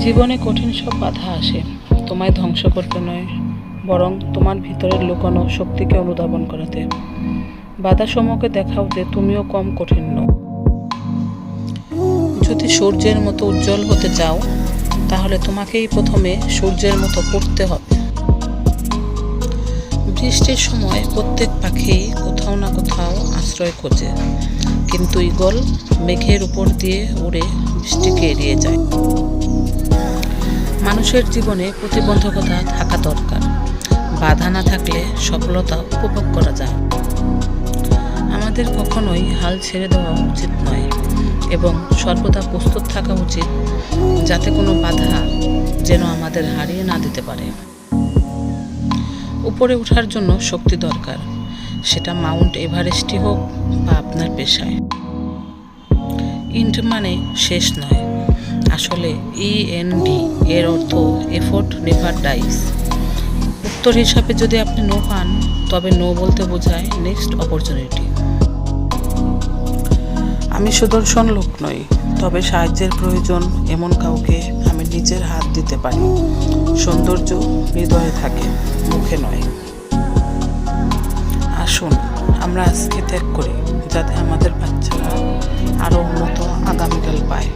জীবনে কঠিন সব বাধা আসে, তোমায় ধ্বংস করতে নয়, বরং তোমার ভিতরের লুকানো শক্তিকে অনুধাবন করাতে। বাধা সমূহকে দেখাও যে তুমিও কম কঠিন নও। যদি সূর্যের মতো উজ্জ্বল হতে চাও, তাহলে তোমাকেই প্রথমে সূর্যের মতো পড়তে হবে। বৃষ্টির সময় প্রত্যেক পাখি কোথাও না কোথাও আশ্রয় খোঁজে, কিন্তু ঈগল মেঘের উপর দিয়ে উড়ে বৃষ্টিকে এড়িয়ে যায়। মানুষের জীবনে প্রতিবন্ধকতা থাকা দরকার। বাধা না থাকলে সফলতা উপভোগ করা যায়। আমাদের কখনোই হাল ছেড়ে দেওয়া উচিত নয় এবং সর্বদা প্রস্তুত থাকা উচিত, যাতে কোনো বাধা যেন আমাদের হারিয়ে না দিতে পারে। উপরে ওঠার জন্য শক্তি দরকার, সেটা মাউন্ট এভারেস্টই হোক বা আপনার পেশায়। ইন্ড মানে শেষ নয়, আসলে END এর অর্থ এফোর্ট নেভার ডাইস। উত্তর হিসাবে যদি আপনি নো পান, তবে নো বলতে বোঝায় নেক্সট অপরচুনিটি। আমি সুদর্শন লোক নই, তবে সাহায্যের প্রয়োজন এমন কাউকে আমি নিজের হাত দিতে পারি। সৌন্দর্য হৃদয়ে থাকে, মুখে নয়। আসুন আমরা আজকে ত্যাগ করি, যাতে আমাদের বাচ্চারা আরও উন্নত আগামীকাল পায়।